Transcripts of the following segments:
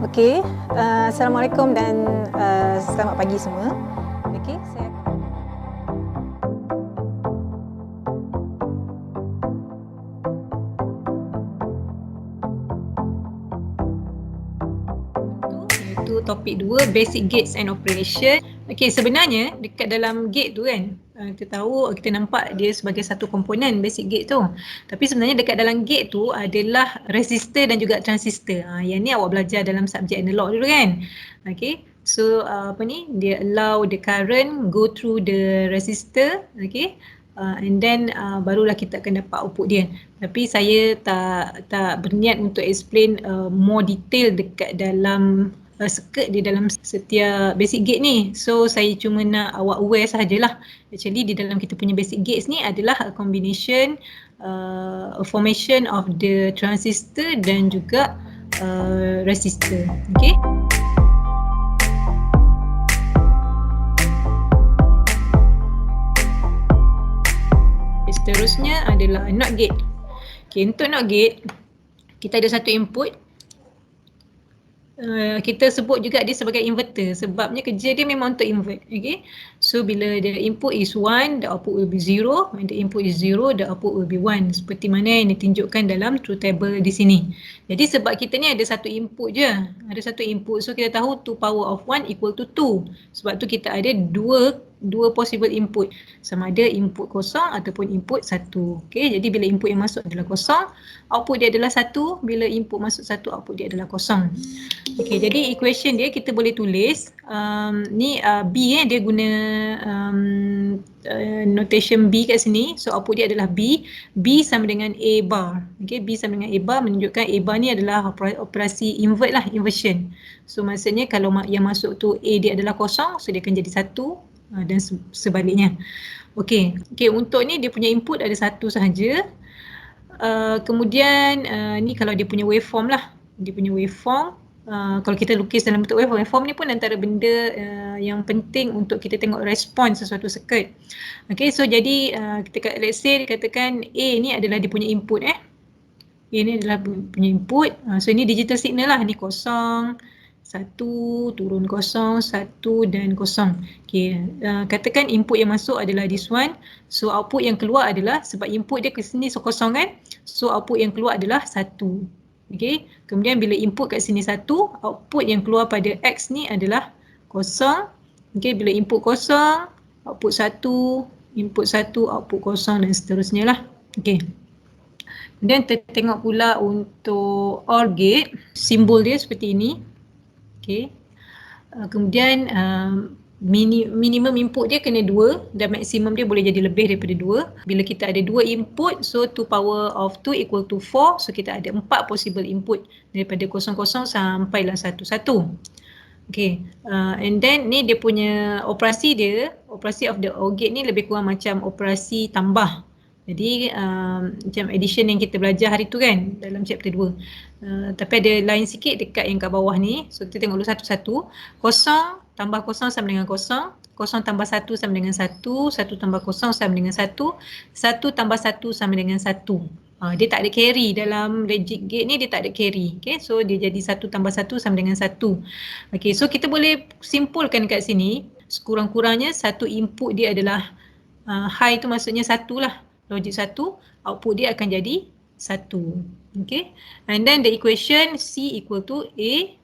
Okey, Assalamualaikum dan selamat pagi semua. Okey, saya iaitu topik 2, Basic Gates and Operation. Okey, sebenarnya dekat dalam gate tu kan, kita tahu, kita nampak dia sebagai satu komponen basic gate tu. Tapi sebenarnya dekat dalam gate tu adalah resistor dan juga transistor. Yang ni awak belajar dalam subjek analog dulu kan. Okey. So dia allow the current go through the resistor, okay, and then barulah kita akan dapat output dia. Tapi saya tak berniat untuk explain more detail dekat dalam circuit di dalam setiap basic gate ni. So saya cuma nak awak aware sahajalah. Actually di dalam kita punya basic gates ni adalah a combination, a formation of the transistor dan juga resistor. Okay. Seterusnya adalah NOT gate. Okay, untuk NOT gate, kita ada satu input. Kita sebut juga dia sebagai inverter sebabnya kerja dia memang untuk invert. Okay. So bila the input is 1, the output will be 0. When the input is 0, the output will be 1. Seperti mana yang ditunjukkan dalam truth table di sini. Jadi sebab kita ni ada satu input je. Ada satu input. So kita tahu 2 power of 1 equal to 2. Sebab tu kita ada dua possible input. Sama ada input kosong ataupun input 1. Okay. Jadi bila input yang masuk adalah kosong, output dia adalah 1. Bila input masuk 1, output dia adalah kosong. Okay, jadi equation dia kita boleh tulis ni B dia guna notation B kat sini. So output dia adalah B. B sama dengan A bar. Okay, B sama dengan A bar menunjukkan A bar ni adalah operasi invert lah, inversion. So maksudnya kalau yang masuk tu A dia adalah kosong, so dia akan jadi 1 dan sebaliknya. Okay, untuk ni dia punya input ada 1 sahaja. Kemudian ni kalau dia punya waveform lah. Dia punya waveform. Kalau kita lukis dalam bentuk waveform ni pun antara benda yang penting untuk kita tengok respon sesuatu circuit. Okay, so jadi let's say katakan A ni adalah dia punya input A ni adalah punya input. So ini digital signal lah, ni 0, 1, turun 0, 1 dan 0. Okay, katakan input yang masuk adalah this one. So output yang keluar adalah, sebab input dia ke sini so kosong kan. So output yang keluar adalah 1. Okay. Kemudian bila input kat sini 1, output yang keluar pada X ni adalah 0. Okay. Bila input 0, output 1, input 1, output 0 dan seterusnya lah. Okay. Kemudian kita tengok pula untuk OR gate, simbol dia seperti ini. Okay. Kemudian minimum input dia kena 2 dan maksimum dia boleh jadi lebih daripada 2. Bila kita ada 2 input, so 2 power of 2 equal to 4. So kita ada 4 possible input daripada 00 sampailah 11. Okay, and then ni dia punya operasi dia, operasi of the OR gate ni lebih kurang macam operasi tambah. Jadi macam addition yang kita belajar hari tu kan dalam chapter 2. Tapi ada lain sikit dekat yang kat bawah ni. So kita tengok dulu satu-satu. 0 tambah 0 sama dengan 0. 0 tambah 1 sama dengan 1. 1 tambah 0 sama dengan 1. 1 tambah 1 sama dengan 1. Dia tak ada carry dalam logic gate ni, dia tak ada carry. Okay, so dia jadi 1 tambah 1 sama dengan 1. Okay, so kita boleh simpulkan kat sini, sekurang-kurangnya satu input dia adalah high tu maksudnya 1 lah. Logik 1, output dia akan jadi 1. Okay, and then the equation C equal to A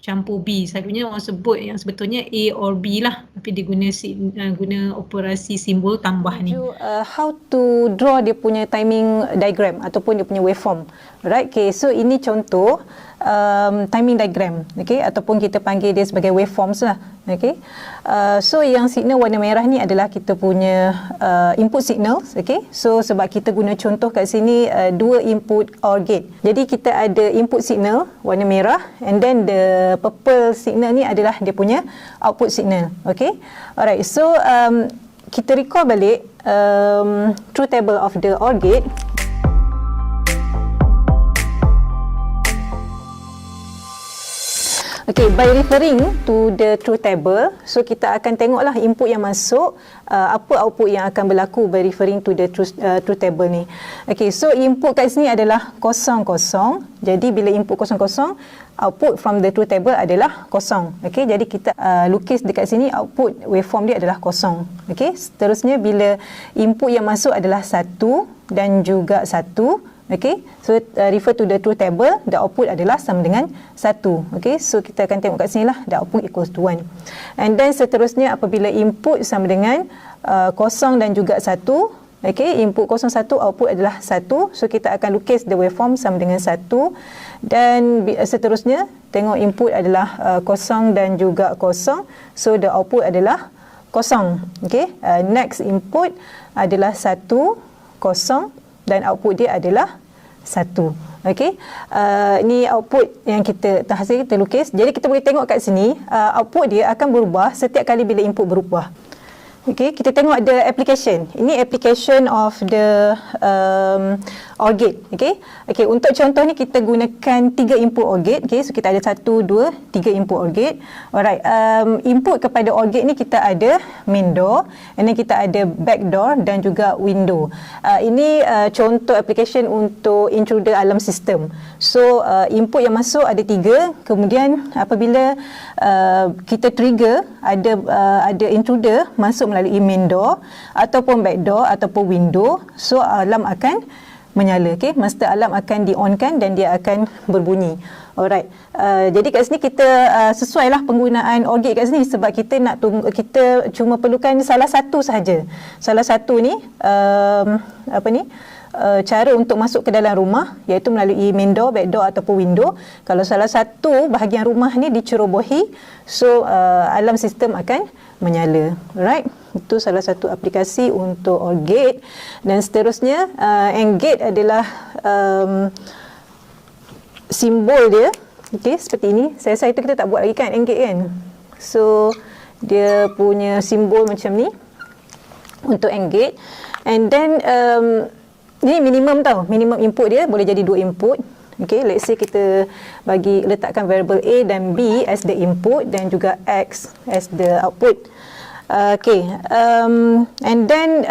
campur B. Selalunya orang sebut yang sebetulnya A or B lah, tapi dia guna operasi simbol tambah ni. How to draw dia punya timing diagram ataupun dia punya waveform. Right, okay, so ini contoh timing diagram, okay, ataupun kita panggil dia sebagai waveforms lah. Okay, so yang signal warna merah ni adalah kita punya input signals. Okay, so sebab kita guna contoh kat sini 2 input OR gate, jadi kita ada input signal warna merah, and then the purple signal ni adalah dia punya output signal. Okay, alright, so kita recall balik truth table of the OR gate. Okay, by referring to the truth table, so kita akan tengoklah input yang masuk, apa output yang akan berlaku by referring to the truth table ni. Okay, so input kat sini adalah 00. Jadi bila input 00, output from the truth table adalah 0. Okay, jadi kita lukis dekat sini output waveform dia adalah 0. Okay, seterusnya bila input yang masuk adalah 1 dan juga 1. Okay, so refer to the truth table, the output adalah sama dengan 1. Okay, so kita akan tengok kat sini lah, the output equals to 1. And then seterusnya apabila input sama dengan 0 dan juga 1, okay, input 01, output adalah 1. So kita akan lukis the waveform sama dengan 1. Dan seterusnya tengok input adalah 0 dan juga 0. So the output adalah 0. Okay, next input adalah 1, 0 dan output dia adalah 1. Okey, ni output yang kita hasil kita lukis. Jadi kita boleh tengok kat sini, output dia akan berubah setiap kali bila input berubah. Okey, kita tengok the application. Ini application of the OR gate. Okey. Okey, untuk contoh ni kita gunakan 3 input OR gate. Okey, so kita ada 1, 2, 3 input OR gate. Alright, input kepada OR gate ni kita ada main door, and then kita ada back door dan juga window. Ini contoh application untuk intruder alarm system. So input yang masuk ada 3, kemudian apabila kita trigger ada intruder masuk melalui main door ataupun back door ataupun window, so alarm akan menyala. Okey, master alarm akan di-onkan dan dia akan berbunyi. Alright, jadi kat sini kita sesuailah penggunaan OR gate kat sini sebab kita nak kita cuma perlukan salah satu sahaja. Salah satu ni cara untuk masuk ke dalam rumah, iaitu melalui main door, back door ataupun window. Kalau salah satu bahagian rumah ni dicerobohi, so alarm sistem akan menyala. Right, itu salah satu aplikasi untuk OR gate. Dan seterusnya AND gate adalah simbol dia. Okay, seperti ini. Saya rasa itu kita tak buat lagi kan AND gate kan. So dia punya simbol macam ni untuk AND gate. And then ni minimum tau, minimum input dia boleh jadi 2 input. Okay, let's say kita letakkan variable A dan B as the input dan juga X as the output. Okay, and then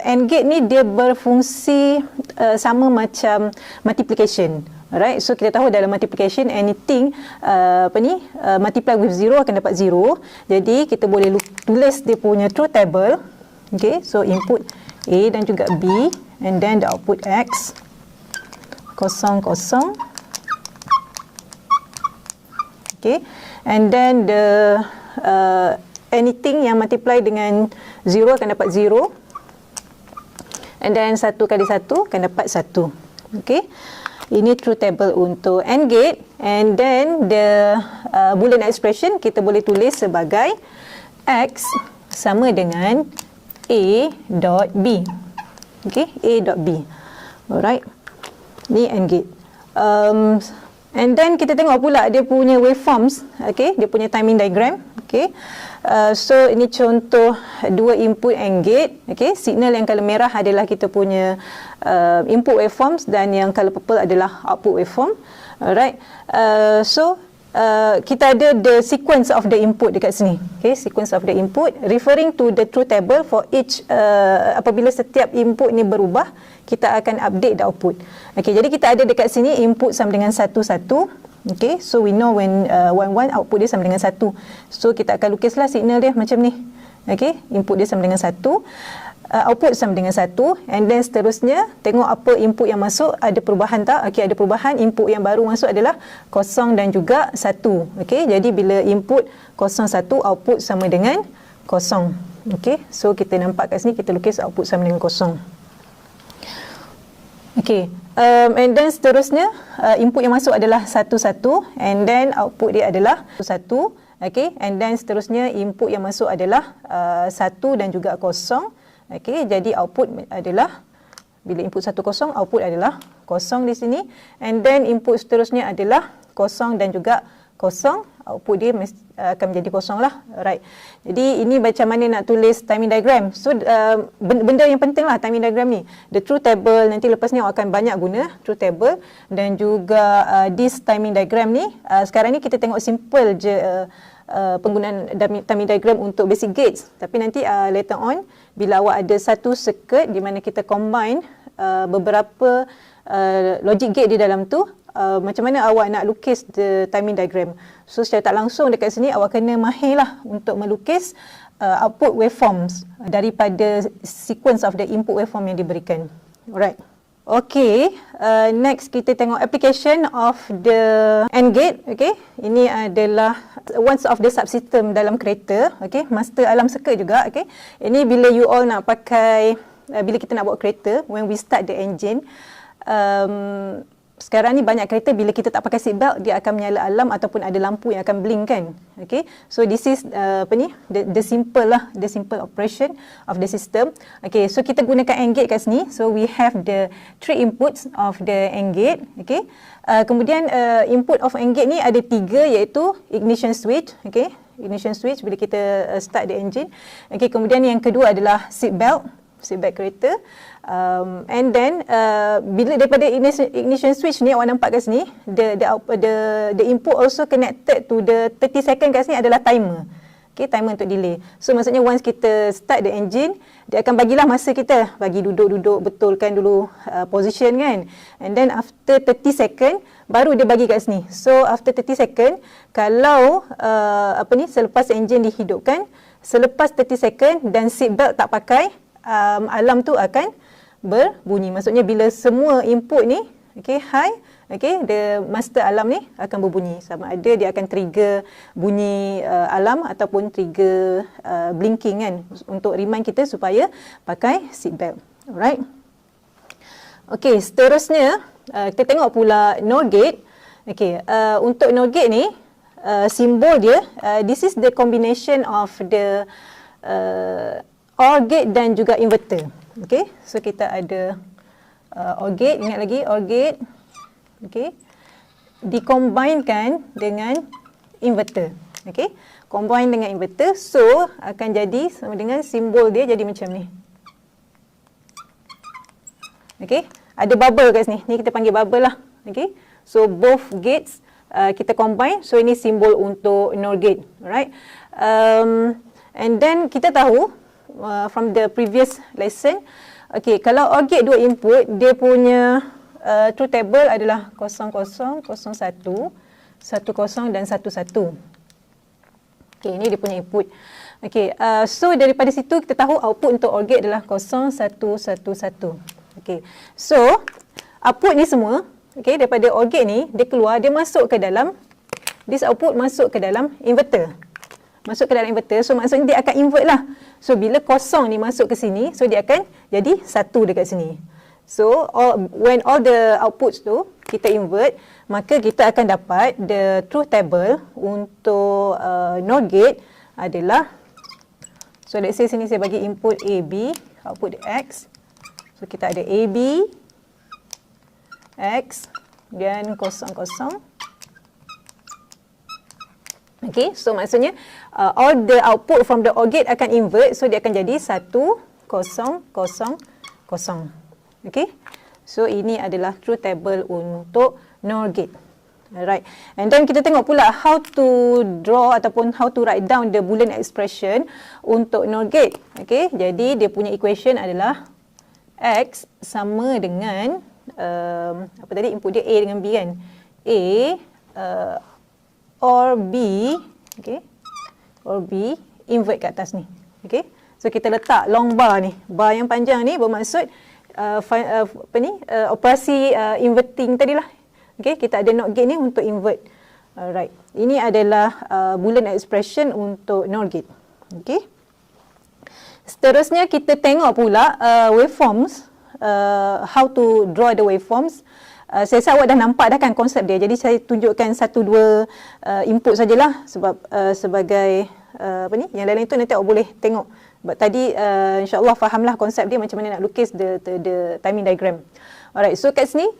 AND gate ni dia berfungsi sama macam multiplication. Alright, so kita tahu dalam multiplication anything multiply with 0 akan dapat 0. Jadi kita boleh tulis dia punya truth table. Okay, so input A dan juga B, and then the output X 0, 0. Okay, and then the anything yang multiply dengan 0 akan dapat 0, and then 1 kali 1 akan dapat 1. Okay, ini truth table untuk AND gate. And then the Boolean expression kita boleh tulis sebagai X sama dengan A dot B. Okay, A dot B. Alright, ni AND gate. And then kita tengok pula dia punya waveforms. Okay, dia punya timing diagram. Okay, so ini contoh 2 input AND gate. Okay, signal yang color merah adalah kita punya input waveforms dan yang color purple adalah output waveform. Alright, so kita ada the sequence of the input dekat sini. Okay, sequence of the input referring to the truth table for each. Apabila setiap input ni berubah, kita akan update the output. Okay, jadi kita ada dekat sini input sama dengan 1, 1. Okay, so we know when 1, 1 output dia sama dengan 1. So kita akan lukislah signal dia macam ni. Okay, input dia sama dengan 1. Output sama dengan 1, and then seterusnya tengok apa input yang masuk, ada perubahan tak? Okey, ada perubahan. Input yang baru masuk adalah 0 dan juga 1. Okey, jadi bila input 0, 1, output sama dengan 0. Okey, so kita nampak kat sini kita lukis output sama dengan 0. Okey, and then seterusnya input yang masuk adalah 1, 1, and then output dia adalah 1. Okey, and then seterusnya input yang masuk adalah 1 dan juga 0. Okey, jadi output adalah bila input 1, 0, output adalah 0 di sini, and then input seterusnya adalah 0 dan juga kosong, output dia akan menjadi kosong lah. Alright. Jadi ini macam mana nak tulis timing diagram. So benda yang penting lah timing diagram ni. The truth table, nanti lepas ni awak akan banyak guna truth table, dan juga this timing diagram ni. Sekarang ni kita tengok simple je penggunaan timing diagram untuk basic gates. Tapi nanti later on, bila awak ada satu circuit di mana kita combine beberapa logic gate di dalam tu, macam mana awak nak lukis the timing diagram. So secara tak langsung dekat sini awak kena mahir lah untuk melukis output waveforms daripada sequence of the input waveform yang diberikan. Alright. Okay, next kita tengok application of the AND gate. Okay, ini adalah one of the subsystem dalam kereta. Okay, master alarm circuit juga. Okay, ini bila you all nak pakai, bila kita nak bawa kereta, when we start the engine, sekarang ni banyak kereta bila kita tak pakai seat belt, dia akan menyala alarm ataupun ada lampu yang akan blink kan. Okay, so this is the simple lah, the simple operation of the system. Okay, so kita gunakan AND gate kat sini. So we have the 3 inputs of the AND gate. Okay, kemudian input of AND gate ni ada 3, iaitu ignition switch. Okay, ignition switch bila kita start the engine. Okay, kemudian yang kedua adalah seat belt kereta. And then bila daripada ignition switch ni awak nampak kat sini, the input also connected to the 30 second kat sini adalah timer. Okay, timer untuk delay. So maksudnya once kita start the engine, dia akan bagilah masa kita, bagi duduk betulkan dulu position kan. And then after 30 second baru dia bagi kat sini. So after 30 second, kalau selepas engine dihidupkan, selepas 30 second dan seat belt tak pakai, alarm tu akan berbunyi. Maksudnya bila semua input ni high, the master alarm ni akan berbunyi. Sama ada dia akan trigger bunyi alarm ataupun trigger blinking kan, untuk remind kita supaya pakai seat belt. Alright. Okay, seterusnya kita tengok pula NOR gate. Okay, untuk NOR gate ni simbol dia, this is the combination of the OR gate dan juga inverter. Okay, so kita ada OR gate, ingat lagi OR gate, okay, dikombinekan dengan inverter. Okay, combine dengan inverter, so akan jadi sama dengan simbol dia jadi macam ni. Okay, ada bubble kat sini, ni kita panggil bubble lah. Okay, so both gates kita combine, so ini simbol untuk NOR gate. Alright, and then kita tahu from the previous lesson, okay, kalau OR gate 2 input, dia punya truth table adalah 00, 01, 10 dan 11. Okay, ini dia punya input. Okay, so daripada situ kita tahu output untuk OR gate adalah 0111. Okay, so output ni semua, okay, daripada OR gate ni, dia keluar, dia masuk ke dalam, this output masuk ke dalam inverter. Masuk ke dalam inverter, so maksudnya dia akan invert lah. So bila kosong ni masuk ke sini, so dia akan jadi 1 dekat sini. So when all the outputs tu kita invert, maka kita akan dapat the truth table untuk NOR gate adalah, so let's say sini saya bagi input AB, output X. So kita ada AB, X dan 00. Okay, so maksudnya all the output from the OR gate akan invert, so dia akan jadi 1000. Okay, so ini adalah truth table untuk NOR gate. Alright, and then kita tengok pula how to draw ataupun how to write down the Boolean expression untuk NOR gate. Okay, jadi dia punya equation adalah X sama dengan apa tadi, input dia A dengan B kan, A or B, okay, or B invert kat atas ni. Okay, so kita letak long bar ni, bar yang panjang ni bermaksud operasi inverting tadilah. Okay, kita ada NOR gate ni untuk invert. Alright, ini adalah Boolean expression untuk NOR gate. Okay, seterusnya kita tengok pula waveforms, how to draw the waveforms. Saya rasa awak dah nampak dah kan konsep dia. Jadi saya tunjukkan 1-2 input sajalah sebab sebagai yang lain-lain tu nanti awak boleh tengok. Sebab tadi insya-Allah fahamlah konsep dia macam mana nak lukis the timing diagram. Alright, so kat sini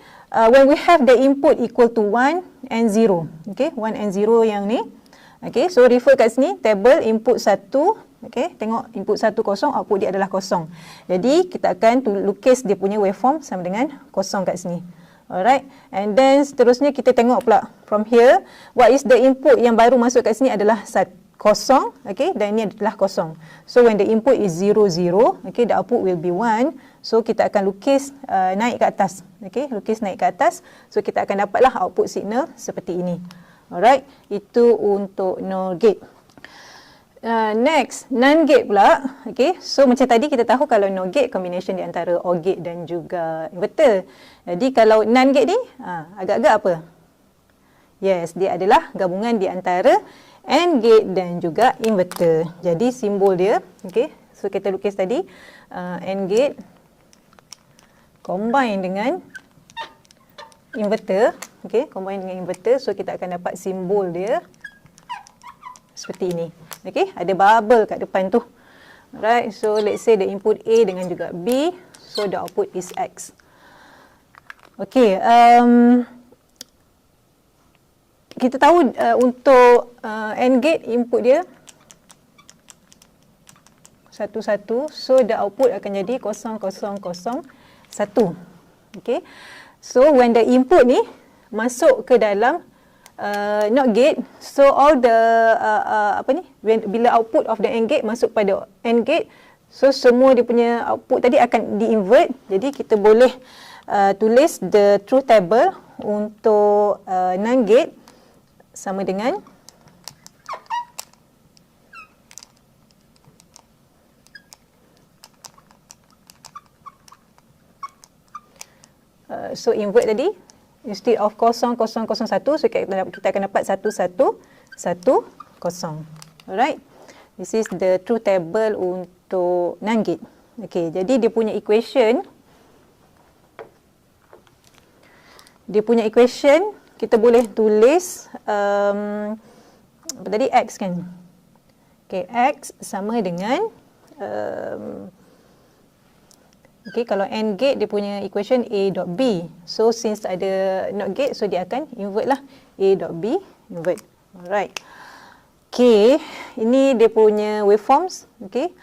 when we have the input equal to 1 and 0. Okay, 1 and 0 yang ni. Okay, so refer kat sini, table input 1. Okay, tengok input 1 kosong, output dia adalah kosong. Jadi, kita akan lukis dia punya waveform sama dengan kosong kat sini. Alright, and then seterusnya kita tengok pula from here, what is the input yang baru masuk kat sini adalah kosong, okay, dan ini adalah kosong. So, when the input is 0, 0, okay, the output will be 1. So, kita akan lukis naik ke atas. Okay, lukis naik ke atas. So, kita akan dapatlah output signal seperti ini. Alright, itu untuk NOR gate. Next, NAND gate pula. Okay, so macam tadi kita tahu kalau NOR gate combination di antara OR gate dan juga inverter. Jadi kalau NAND gate ni agak-agak apa? Yes, dia adalah gabungan di antara AND gate dan juga inverter. Jadi simbol dia, okay, so kita lukis tadi AND gate combine dengan inverter, okay, combine dengan inverter. So kita akan dapat simbol dia seperti ini. Okay, ada bubble kat depan tu. Alright, so let's say the input A dengan juga B, so the output is X. Okay, kita tahu untuk AND gate input dia 1, 1, so the output akan jadi 0, 0, 0, 1. Okay, so when the input ni masuk ke dalam NOT gate, so all the bila output of the AND gate masuk pada AND gate, so semua dia punya output tadi akan di-invert. Jadi kita boleh tulis the truth table untuk NAND gate sama dengan so invert tadi, instead of 0, 0, 0, 1, so kita akan dapat 1, 1, 1, 0. Alright, this is the truth table untuk NAND gate. Okay, jadi dia punya equation kita boleh tulis apa tadi, X kan. Okay, X sama dengan okay, kalau AND gate dia punya equation A dot B. So since ada NOT gate, so dia akan invert lah, A dot B invert. Alright. Okay, ini dia punya waveforms. Okay,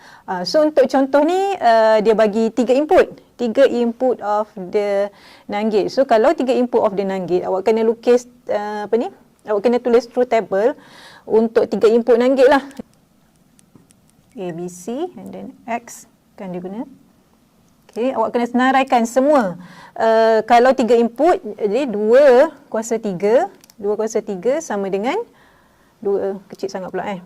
so untuk contoh ni dia bagi 3 input of the NAND gate. So kalau 3 input of the NAND gate, awak kena lukis awak kena tulis truth table untuk 3 input NAND gate lah. A, B, C and then X kan dia guna. Okay, awak kena senaraikan semua. Kalau 3 input, jadi 2 kuasa 3 sama dengan 2 kecil sangat pula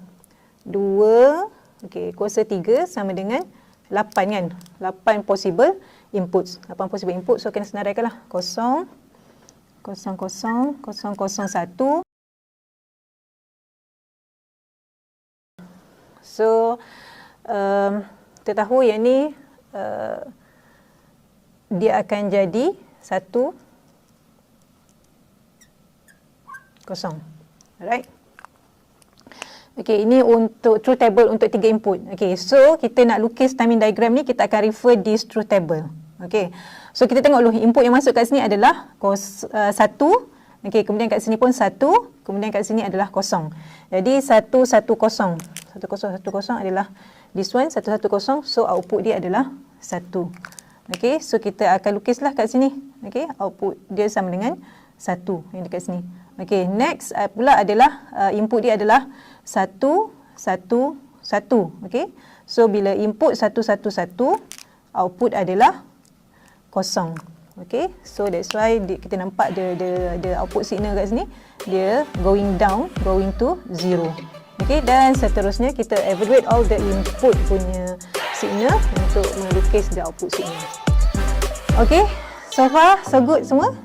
2 okay, kuasa 3 sama dengan 8 kan. 8 possible inputs. 8 possible input, so kena senaraikan lah. 0, 0, 0, 0, 0, 1. So kita tahu yang ni dia akan jadi 1, 0. Alright. Okay, ini untuk truth table untuk 3 input. Okay, so kita nak lukis timing diagram ni, kita akan refer this truth table. Okay, so kita tengok dulu input yang masuk kat sini adalah 1. Okay, kemudian kat sini pun 1, kemudian kat sini adalah 0. Jadi 1, 1, 0. 1, 0, 1, 0 adalah this one, 1, 1, 0. So output dia adalah 1. Okay, so kita akan lukislah kat sini. Okay, output dia sama dengan 1 yang dekat sini. Okay, next pula adalah input dia adalah 1, 1, 1. Okay, so bila input 1, 1, 1, output adalah 0. Okay, so that's why kita nampak the output signal kat sini, dia going down, going to 0. Okay, dan seterusnya kita evaluate all the input punya signal untuk melukis the output signal. Okay, so far so good semua?